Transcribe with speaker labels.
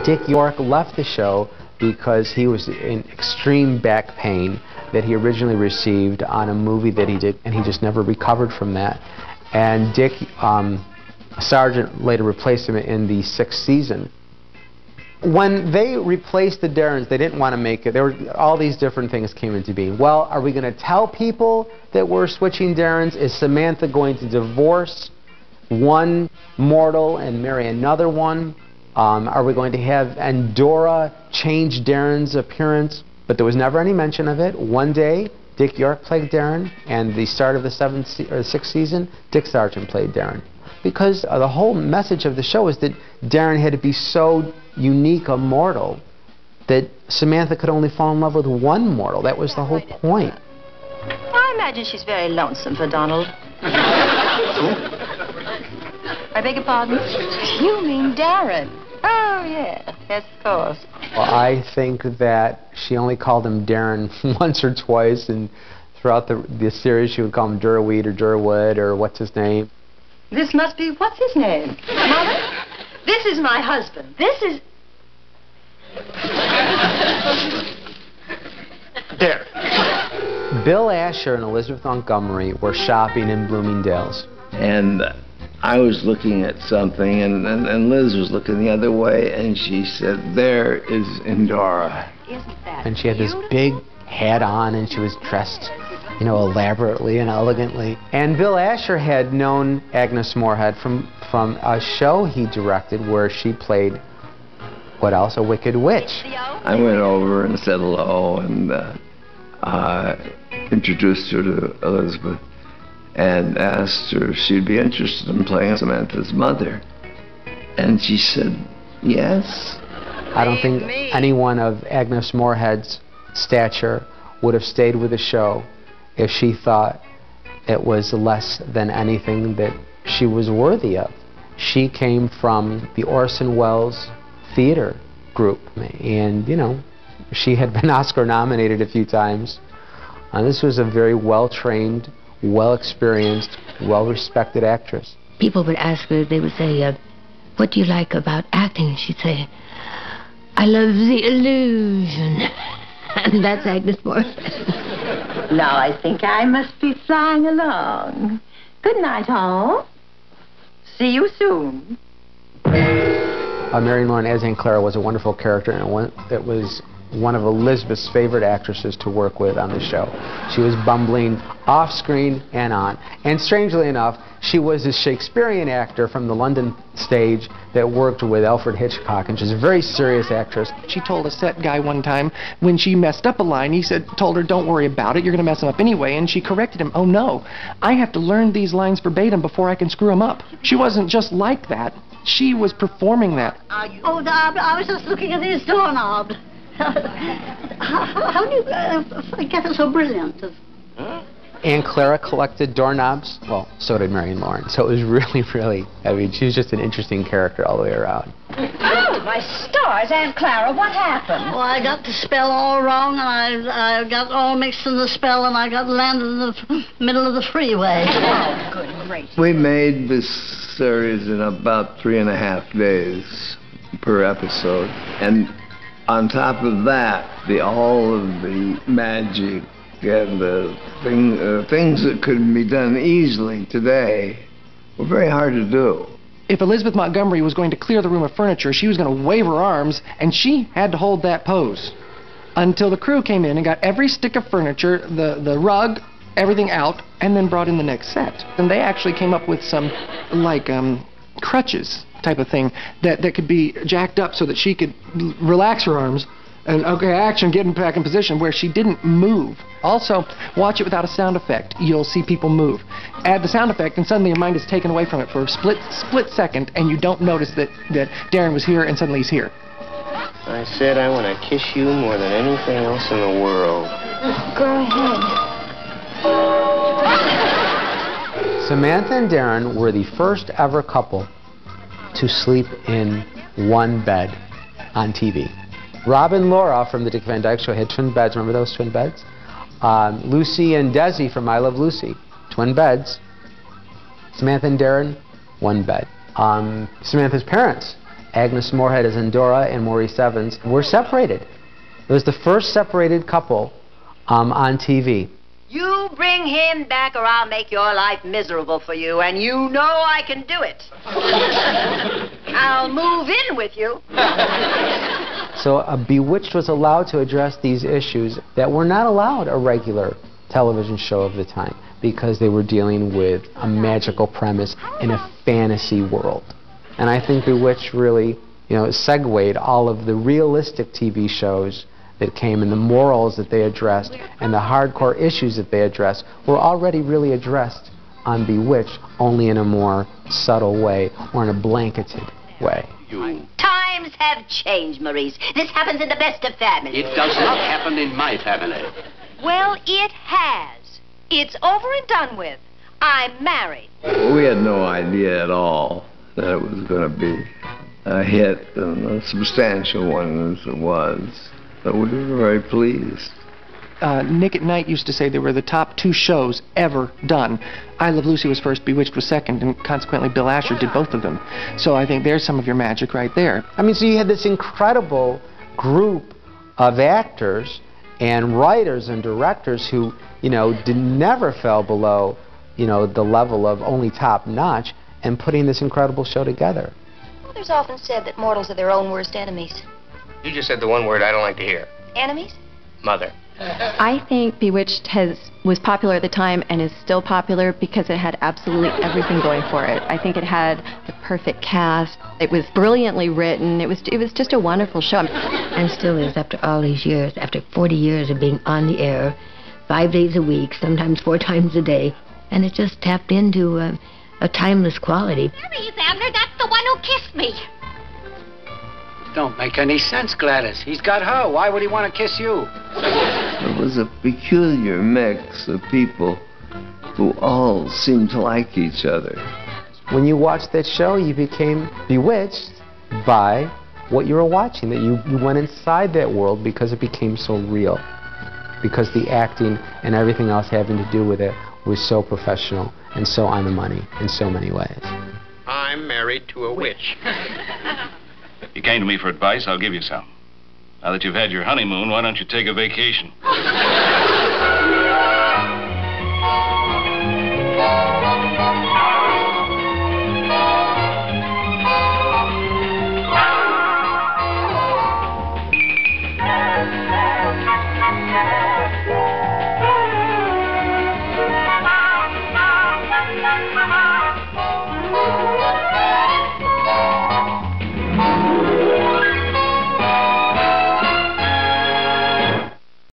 Speaker 1: Dick York left the show because he was in extreme back pain that he originally received on a movie that he did, and he just never recovered from that. And Dick Sargent later replaced him in the 6th season. When they replaced the Darrens, they didn't want to make it. There were all these different things came into being. Well, are we going to tell people that we're switching Darrens? Is Samantha going to divorce one mortal and marry another one? Are we going to have Endora change Darren's appearance? But there was never any mention of it. One day, Dick York played Darren, and the start of the 6th season, Dick Sargent played Darren. Because the whole message of the show is that Darren had to be so unique a mortal that Samantha could only fall in love with one mortal. That was the whole point.
Speaker 2: I imagine she's very lonesome for Donald. I beg your pardon? You mean Darren? Oh, yeah. Yes, of course.
Speaker 1: Well, I think that she only called him Darren once or twice, and throughout the series she would call him Durweed or Durwood or what's his name.
Speaker 2: This must be, what's his name? Mother? This is my husband. This is...
Speaker 3: There.
Speaker 1: Bill Asher and Elizabeth Montgomery were shopping in Bloomingdale's.
Speaker 4: And I was looking at something, and Liz was looking the other way, and she said, "There is Endora."
Speaker 2: Isn't that
Speaker 1: And she had this big hat on, and she was dressed, you know, elaborately and elegantly. And Bill Asher had known Agnes Moorehead from a show he directed where she played, what else, a wicked witch.
Speaker 4: I went over and said hello and introduced her to Elizabeth and asked her if she'd be interested in playing Samantha's mother. And she said, yes.
Speaker 1: I don't think anyone of Agnes Moorehead's stature would have stayed with the show if she thought it was less than anything that she was worthy of. She came from the Orson Welles theater group, and you know, she had been Oscar nominated a few times. This was a very well-trained, well-experienced, well-respected actress.
Speaker 5: People would ask her, they would say, what do you like about acting? And she'd say, I love the illusion. And that's Agnes Moorehead.
Speaker 2: Now I think I must be flying along. Good night, all. See you soon.
Speaker 1: Marion Lauren as Aunt Clara was a wonderful character, and it was one of Elizabeth's favorite actresses to work with on the show. She was bumbling off screen and on. And strangely enough, she was a Shakespearean actor from the London stage that worked with Alfred Hitchcock, and she's a very serious actress.
Speaker 3: She told a set guy one time when she messed up a line, he told her, don't worry about it, you're going to mess them up anyway, and she corrected him, oh no, I have to learn these lines verbatim before I can screw them up. She wasn't just like that, she was performing that.
Speaker 6: Oh, I was just looking at these doorknobs. How do you get it so brilliant?
Speaker 1: Aunt Clara collected doorknobs. Well, so did Marion Lauren. So it was really, I mean, she was just an interesting character all the way around.
Speaker 2: Oh, my stars, Aunt Clara, what happened?
Speaker 6: Well, I got the spell all wrong, and I got all mixed in the spell, and I got landed in the middle of the freeway.
Speaker 2: Oh, good gracious.
Speaker 4: We made this series in about 3.5 days per episode, and on top of that, all of the magic and the things that could be done easily today were very hard to do.
Speaker 3: If Elizabeth Montgomery was going to clear the room of furniture, she was going to wave her arms, and she had to hold that pose until the crew came in and got every stick of furniture, the rug, everything out, and then brought in the next set. And they actually came up with some, like, crutches type of thing that could be jacked up so that she could relax her arms and, okay, action, get back in position where she didn't move. Also, watch it without a sound effect. You'll see people move. Add the sound effect, and suddenly your mind is taken away from it for a split second, and you don't notice that Darren was here and suddenly he's here.
Speaker 7: I said I want to kiss you more than anything else in the world.
Speaker 2: Go ahead.
Speaker 1: Samantha and Darren were the first ever couple to sleep in one bed on TV. Rob and Laura from the Dick Van Dyke Show had twin beds. Remember those twin beds? Lucy and Desi from I Love Lucy, twin beds. Samantha and Darren, one bed. Samantha's parents Agnes Moorehead as Endora and Maurice Evans, were separated. It was the first separated couple on TV.
Speaker 2: You bring him back or I'll make your life miserable for you, and you know I can do it. I'll move in with you.
Speaker 1: So Bewitched was allowed to address these issues that were not allowed a regular television show of the time, because they were dealing with a magical premise in a fantasy world. And I think Bewitched really, segued all of the realistic TV shows that came, and the morals that they addressed and the hardcore issues that they addressed were already really addressed on Bewitched, only in a more subtle way or in a blanketed way.
Speaker 2: Times have changed, Maurice. This happens in the best of families.
Speaker 8: It does not happen in my family.
Speaker 2: Well, it has. It's over and done with. I'm married.
Speaker 4: We had no idea at all that it was going to be a hit, and a substantial one as it was. But we were very pleased.
Speaker 3: Nick at Night used to say they were the top 2 shows ever done. I Love Lucy was first, Bewitched was second, and consequently Bill Asher did both of them. So I think there's some of your magic right there.
Speaker 1: I mean, so you had this incredible group of actors and writers and directors who, never fell below, the level of only top notch, and putting this incredible show together.
Speaker 9: Mother's often said that mortals are their own worst enemies.
Speaker 7: You just said the one word I don't like to hear.
Speaker 9: Enemies?
Speaker 7: Mother.
Speaker 10: I think Bewitched was popular at the time and is still popular because it had absolutely everything going for it. I think it had the perfect cast. It was brilliantly written. It was just a wonderful show.
Speaker 5: And still is, after all these years, after 40 years of being on the air, 5 days a week, sometimes 4 times a day, and it just tapped into a timeless quality.
Speaker 6: There he is, Abner. That's the one who kissed me.
Speaker 8: Don't make any sense, Gladys. He's got her. Why would he want to kiss you?
Speaker 4: It was a peculiar mix of people who all seemed to like each other.
Speaker 1: When you watched that show, you became bewitched by what you were watching, that you went inside that world because it became so real, because the acting and everything else having to do with it was so professional and so on the money in so many ways.
Speaker 7: I'm married to a witch.
Speaker 11: You came to me for advice, I'll give you some. Now that you've had your honeymoon, why don't you take a vacation?